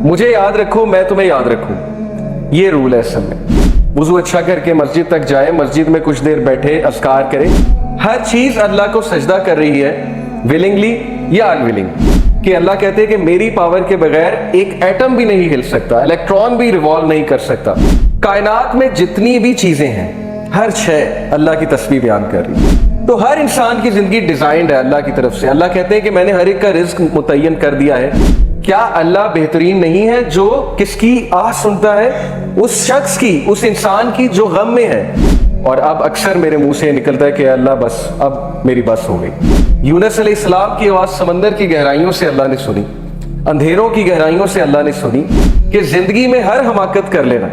मुझे याद रखो मैं तुम्हें याद रखूं, ये रूल है असल में। वुजू अच्छा करके मस्जिद तक जाए, मस्जिद में कुछ देर बैठे, अस्कार करे। हर चीज अल्लाह को सजदा कर रही है, विलिंगली या अनविलिंग। कि अल्लाह कहते हैं कि मेरी पावर के बगैर एक एटम भी नहीं हिल सकता, इलेक्ट्रॉन भी रिवॉल्व नहीं कर सकता। कायनात में जितनी भी चीजें हैं, हर शय अल्लाह की तस्बीह बयान कर रही है। तो हर इंसान की जिंदगी डिजाइंड है अल्लाह की तरफ से। अल्लाह कहते हैं कि मैंने हर एक का रिज्क मुतय्यन कर दिया है। क्या अल्लाह बेहतरीन नहीं है जो किसकी आह सुनता है? उस शख्स की, उस इंसान की जो गम में है। और अब अक्सर मेरे मुंह से निकलता है कि अल्लाह बस, अब मेरी बस हो गई। यूनुस अलैहिस्सलाम की आवाज समंदर की गहराइयों से अल्लाह ने सुनी, अंधेरों की गहराइयों से अल्लाह ने सुनी कि जिंदगी में हर हमाकत कर लेना,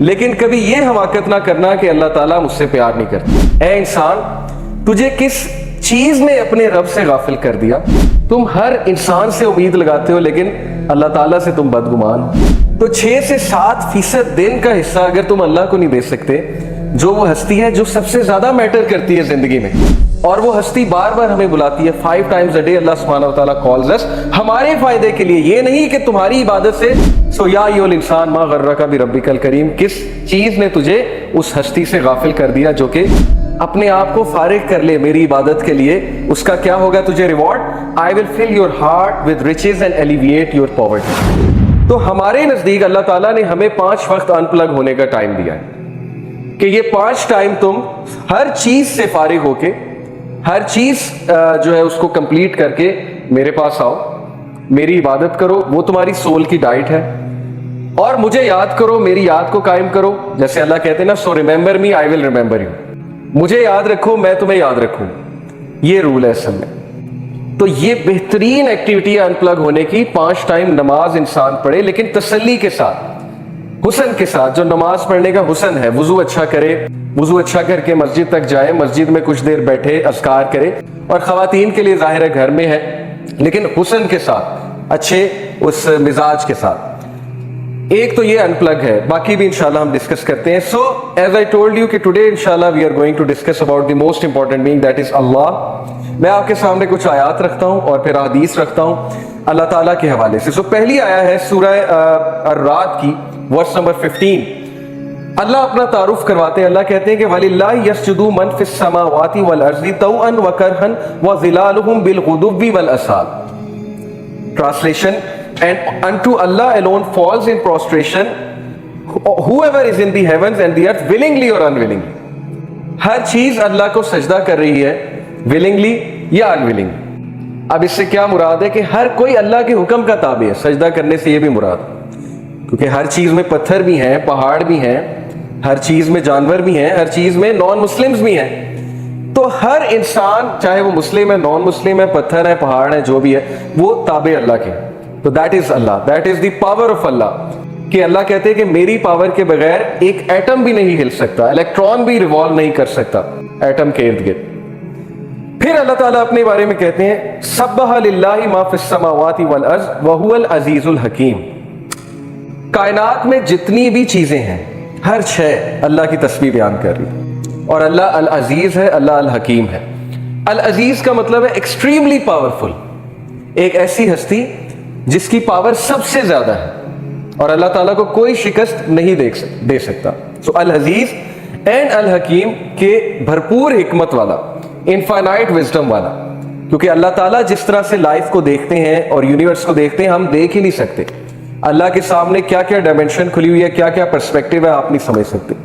लेकिन कभी ये हमाकत ना करना कि अल्लाह ताला मुझसे प्यार नहीं करता। ए इंसान, तुझे किस चीज ने अपने रब से गाफिल कर दिया? तुम हर इंसान से उम्मीद लगाते हो, लेकिन अल्लाह ताला से तुम बदगुमान। तो 6 से 7% दिन का हिस्सा अगर तुम अल्लाह को नहीं दे सकते, जो वो हस्ती है जो सबसे ज्यादा मैटर करती है जिंदगी में, और वो हस्ती बार बार हमें बुलाती है 5 times a day, अल्लाह सुब्हानहू व तआला कॉल्स अस, हमारे फायदे के लिए, ये नहीं कि तुम्हारी इबादत से। सो या अय्युहल इंसान मा गर्रका बिरब्बिकल करीम, किस चीज ने तुझे उस हस्ती से गाफिल कर दिया जो कि अपने आप को फारिग कर ले मेरी इबादत के लिए? उसका क्या होगा तुझे reward? I will fill your heart with riches and alleviate your poverty. तो हमारे नजदीक अल्लाह ताला ने हमें 5 वक्त अनप्लग होने का टाइम दिया है कि ये 5 टाइम तुम हर चीज से फारिग होके, हर चीज जो है उसको कंप्लीट करके मेरे पास आओ, मेरी इबादत करो, वो तुम्हारी सोल की डाइट है। और मुझे याद करो, मेरी याद को कायम करो, जैसे अल्लाह कहते हैं ना, so remember me I will remember you. मुझे याद रखो मैं तुम्हें याद रखूं, ये रूल है असल में। तो ये बेहतरीन एक्टिविटी है अनप्लग होने की। 5 टाइम नमाज इंसान पढ़े, लेकिन तसल्ली के साथ, हुसन के साथ। जो नमाज पढ़ने का हुसन है, वुजू अच्छा करे, वुजू अच्छा करके मस्जिद तक जाए, मस्जिद में कुछ देर बैठे, अस्कार करे। और खवातीन के लिए जाहिर है घर में है, लेकिन हुसन के साथ, अच्छे उस मिजाज के साथ। एक तो ये अनप्लग है, बाकी भी इंशाल्लाह हम डिस्कस करते हैं। So as I told you कि टुडे इंशाल्लाह we are going to discuss about the most important being, that is Allah. मैं आपके सामने कुछ आयात रखता हूं और फिर हदीस रखता हूं अल्लाह ताला के हवाले से। सो पहली आया है सूरह अर्राद की, वर्स नंबर 15। अल्लाह अपना तारुफ करवाते हैं। अल्लाह कहते हैं कि वलिल्लाहि यस्जुदु मन फिस समावाति वल अर्ज़ि तौअन व करहन व ज़िलालुहुम बिल गुदुव्वि वल असाल। Translation, and unto Allah alone falls in prostration whoever is in the heavens and the earth willingly or unwillingly। हर चीज अल्लाह को सजदा कर रही है, willingly या unwillingly। अब इससे क्या मुराद है कि हर कोई अल्लाह के हुक्म का ताबे है। सजदा करने से ये भी मुराद, क्योंकि हर चीज में पत्थर भी हैं, पहाड़ भी हैं, हर चीज में जानवर भी हैं, हर चीज में नॉन मुस्लिम्स भी हैं। तो हर इंसान, चाहे वो मुस्लिम है, नॉन मुस्लिम है, पत्थर है, पहाड़ है, जो भी है, वो ताबे अल्लाह के। तो that is Allah, that is the power of Allah. कि अल्लाह कहते हैं कि मेरी पावर के बगैर एक एटम भी नहीं हिल सकता, इलेक्ट्रॉन भी रिवॉल्व नहीं कर सकता एटम के इर्द गिर्द। फिर अल्लाह ताला अपने बारे में कहते हैं, सब्बह लिल्लाहि मा फिस समावाति वल अर्ज़ व हुवल अजीजुल हकीम। कायनात में जितनी भी चीजें हैं, हर शय अल्लाह की तस्बीह बयान कर रही है। और अल्लाह अल अजीज है, अल्लाह अल हकीम है। अल अजीज का मतलब है एक्सट्रीमली पावरफुल, एक ऐसी हस्ती जिसकी पावर सबसे ज्यादा है और अल्लाह ताला को कोई शिकस्त नहीं दे सकता। सो अल अजीज एंड अल हकीम के भरपूर हिकमत वाला, इनफाइनाइट विजडम वाला। क्योंकि अल्लाह ताला जिस तरह से लाइफ को देखते हैं और यूनिवर्स को देखते हैं, हम देख ही नहीं सकते। अल्लाह के सामने क्या क्या डायमेंशन खुली हुई है, क्या क्या पर्सपेक्टिव है, आप नहीं समझ सकते।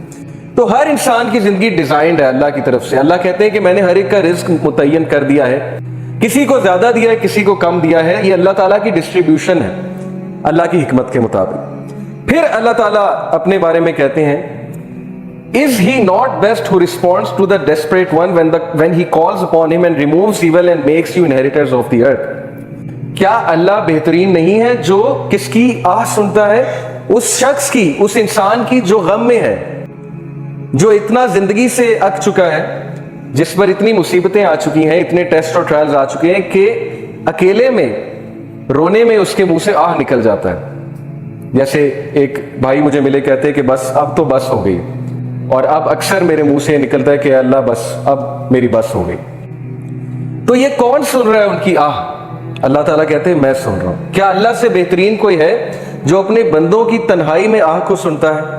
तो हर इंसान की जिंदगी डिजाइंड है अल्लाह की तरफ से। अल्लाह कहते हैं कि मैंने हर एक का रिज्क मुतय्यन कर दिया है, किसी को ज्यादा दिया है, किसी को कम दिया है। ये अल्लाह ताला की डिस्ट्रीब्यूशन है अल्लाह की हिकमत के मुताबिक। फिर अल्लाह ताला अपने बारे में कहते हैं, is he not best who responds to the desperate one when he calls upon him and removes evil and makes you inheritors of the earth. क्या अल्लाह बेहतरीन नहीं है जो किसकी आह सुनता है? उस शख्स की, उस इंसान की जो गम में है, जो इतना जिंदगी से अक चुका है, जिस पर इतनी मुसीबतें आ चुकी हैं, इतने टेस्ट और ट्रायल्स आ चुके हैं कि अकेले में रोने में उसके मुंह से आह निकल जाता है। जैसे एक भाई मुझे मिले, कहते हैं कि बस अब तो बस हो गई। और अब अक्सर मेरे मुंह से निकलता है कि अल्लाह बस, अब मेरी बस हो गई। तो ये कौन सुन रहा है उनकी आह? अल्लाह ताला कहते हैं मैं सुन रहा हूं। क्या अल्लाह से बेहतरीन कोई है جو اپنے بندوں کی تنہائی میں آہ کو سنتا ہے.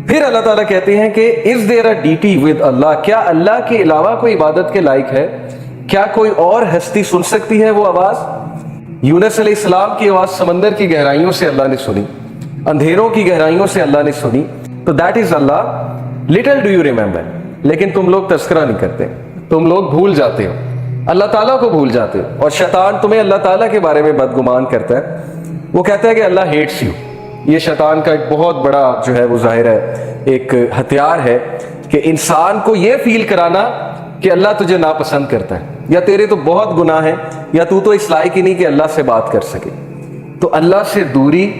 پھر اللہ تعالیٰ کہتے ہیں کہ از دیر اے ڈیٹی ود اللہ, کیا اللہ کے علاوہ کوئی عبادت کے لائق ہے؟ کیا کوئی اور ہستی سن سکتی ہے وہ آواز؟ یونس علیہ السلام کی آواز سمندر کی گہرائیوں سے اللہ نے سنی, اندھیروں کی گہرائیوں سے اللہ نے سنی. تو that is Allah. Little do you remember, لیکن تم لوگ تذکرہ نہیں کرتے, تم لوگ بھول جاتے ہو, اللہ تعالیٰ کو بھول جاتے ہو. اور شیطان تمہیں اللہ تعالیٰ کے بارے میں بدگمان کرتا ہے. وہ کہتا ہے کہ اللہ ہیٹس یو. یہ شیطان کا ایک بہت بڑا جو ہے وہ ظاہر ہے ایک ہتھیار ہے کہ انسان کو یہ فیل کرانا کہ اللہ تجھے ناپسند کرتا ہے, یا تیرے تو بہت گناہ ہیں, یا تو اس لائق ہی نہیں کہ اللہ سے بات کر سکے. تو اللہ سے دوری,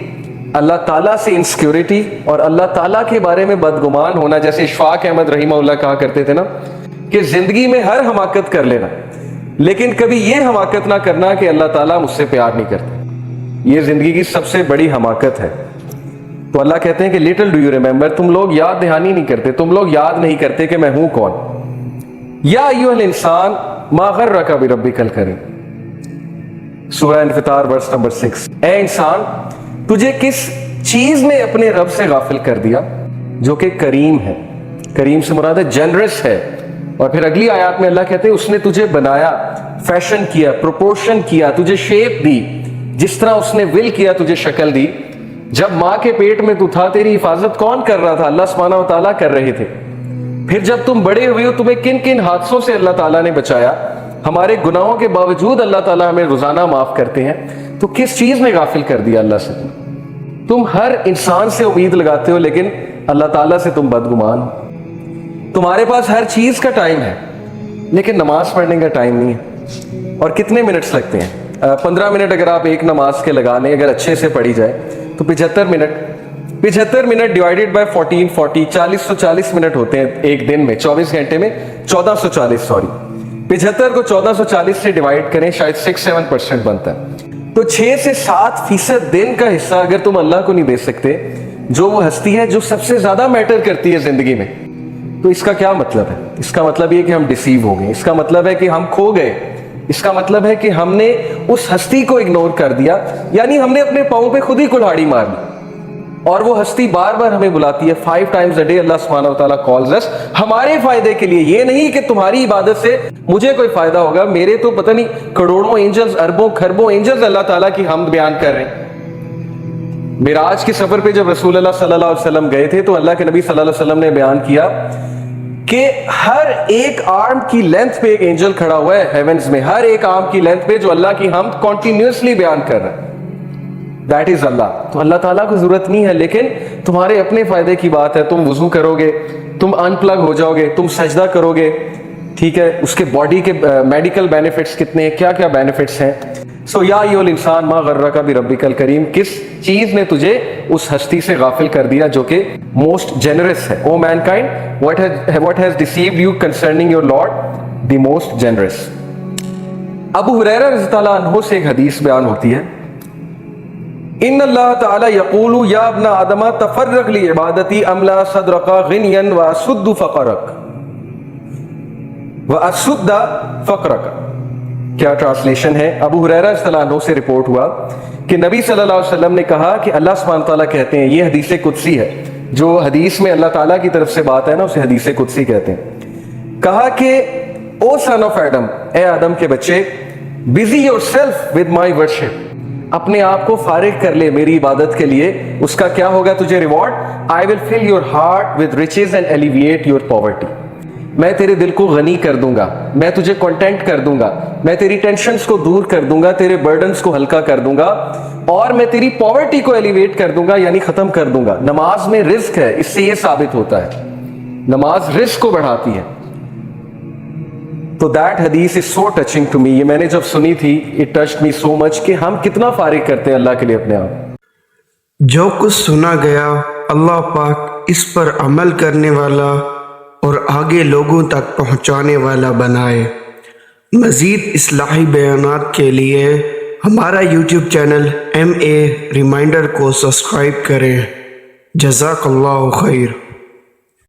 اللہ تعالیٰ سے انسیکیورٹی اور اللہ تعالیٰ کے بارے میں بدگمان ہونا, جیسے اشفاق احمد رحمہ اللہ کہا کرتے تھے نا کہ زندگی میں ہر حماقت کر لینا, لیکن کبھی یہ حماقت نہ کرنا کہ اللہ تعالیٰ مجھ سے پیار نہیں کرتے. یہ زندگی کی سب سے بڑی حماقت ہے. تو اللہ کہتے ہیں کہ لٹل ڈو یو ریمبر, تم لوگ یاد دہانی نہیں کرتے, تم لوگ یاد نہیں کرتے کہ میں ہوں کون. یا ایھا الانسان ما غرک بربک الکریم, سورہ انفطار ورس نمبر 6. اے انسان, تجھے کس چیز نے اپنے رب سے غافل کر دیا جو کہ کریم ہے. کریم سے مراد ہے جنرس ہے. اور پھر اگلی آیات میں اللہ کہتے ہیں اس نے تجھے بنایا, فیشن کیا, پروپورشن کیا, تجھے شیپ دی, جس طرح اس نے ول کیا تجھے شکل دی. جب ماں کے پیٹ میں تو تھا تیری حفاظت کون کر رہا تھا؟ اللہ سبحانہ و تعالیٰ کر رہے تھے. پھر جب تم بڑے ہوئے ہو تمہیں کن کن حادثوں سے اللہ تعالیٰ نے بچایا. ہمارے گناہوں کے باوجود اللہ تعالیٰ ہمیں روزانہ معاف کرتے ہیں. تو کس چیز نے غافل کر دیا اللہ سے؟ تم ہر انسان سے امید لگاتے ہو لیکن اللہ تعالیٰ سے تم بدگمان ہو. تمہارے پاس ہر چیز کا ٹائم ہے لیکن نماز پڑھنے کا ٹائم نہیں ہے. اور کتنے منٹس لگتے ہیں؟ 15 منٹ اگر آپ ایک نماز کے لگا لیں, اگر اچھے سے پڑھی جائے تو 75 منٹ ڈیوائیڈڈ بائی 1440 440 منٹ ہوتے ہیں ایک دن میں. 24 گھنٹے میں 1440 75 کو 1440 سے ڈیوائیڈ کریں, شاید 6-7% بنتا ہے. تو 6 سے 7% دن کا حصہ اگر تم اللہ کو نہیں دے سکتے, جو وہ ہستی ہے جو سب سے زیادہ میٹر کرتی ہے زندگی میں, تو اس کا کیا مطلب ہے؟ اس کا مطلب یہ کہ ہم ڈیسیو ہو گئے. اس کا مطلب ہے کہ ہم کھو گئے. اس کا مطلب ہے کہ ہم نے اس ہستی کو اگنور کر دیا, یعنی ہم نے اپنے پاؤں پہ خود ہی کلہاڑی مار لی. اور وہ ہستی بار بار ہمیں بلاتی ہے 5 times a day. اللہ سبحانہ و تعالیٰ calls us ہمارے فائدے کے لیے. یہ نہیں کہ تمہاری عبادت سے مجھے کوئی فائدہ ہوگا, میرے تو پتہ نہیں کروڑوں اینجلز, اربوں خربوں اینجلز اللہ تعالیٰ کی حمد بیان کر رہے ہیں. معراج کے سفر پہ جب رسول اللہ صلی اللہ علیہ وسلم گئے تھے تو اللہ کے نبی صلی اللہ علیہ وسلم نے بیان کیا کہ ہر ایک آرم کی لینتھ پہ ایک اینجل کھڑا ہوا ہے ہیونز میں, ہر ایک آرم کی لینتھ پہ, جو اللہ کی حمد کنٹینیوسلی بیان کر رہا ہے. دیٹ از اللہ. تو اللہ تعالیٰ کو ضرورت نہیں ہے, لیکن تمہارے اپنے فائدے کی بات ہے. تم وضو کرو گے, تم ان پلگ ہو جاؤ گے, تم سجدہ کرو گے, ٹھیک ہے, اس کے باڈی کے میڈیکل بینیفٹس کتنے ہیں, کیا کیا بینیفٹس ہیں. سو یا ایھا الانسان ما غرک بربک الکریم, کس چیز نے تجھے اس ہستی سے غافل کر دیا جو کہ موسٹ جنرس ہے. او main kind, what has deceived you concerning your Lord, the most generous. ابو ہریرہ رضی اللہ عنہ سے ایک حدیث بیان ہوتی ہے, ان اللہ تعالی یقول یا ابن آدم تفرغ لعبادتی املا صدرک غنیا واسد فقرک واسد فقرک. کیا ٹرانسلیشن ہے؟ ابو ہریرہ رضی اللہ عنہ سے رپورٹ ہوا کہ نبی صلی اللہ علیہ وسلم نے کہا کہ اللہ سبحانہ تعالیٰ کہتے ہیں, یہ حدیث قدسی ہے, جو حدیث میں اللہ تعالیٰ کی طرف سے بات ہے نا اسے حدیث قدسی کہتے ہیں. کہا کہ او سن آف ایڈم, اے آدم کے بچے, busy your self with my worship, اپنے آپ کو فارغ کر لے میری عبادت کے لیے. اس کا کیا ہوگا تجھے reward? I will fill your heart with riches and alleviate your poverty. میں تیرے دل کو غنی کر دوں گا, میں تجھے کنٹینٹ کر دوں گا, میں تیری ٹینشنز کو دور کر دوں گا, تیرے برڈنز کو ہلکا کر دوں گا, اور میں تیری پاورٹی کو ایلیویٹ کر دوں گا, یعنی ختم کر دوں گا. نماز میں رزق ہے, اس سے یہ ثابت ہوتا ہے نماز رزق کو بڑھاتی ہے. تو دیٹ حدیث از سو ٹچنگ ٹو می. یہ میں نے جب سنی تھی, اٹ ٹچڈ می سو مچ کہ ہم کتنا فارغ کرتے ہیں اللہ کے لیے اپنے آپ. جو کچھ سنا گیا اللہ پاک اس پر عمل کرنے والا اور آگے لوگوں تک پہنچانے والا بنائے. مزید اصلاحی بیانات کے لیے ہمارا یوٹیوب چینل MA ریمائنڈر کو سبسکرائب کریں. جزاک اللہ خیر.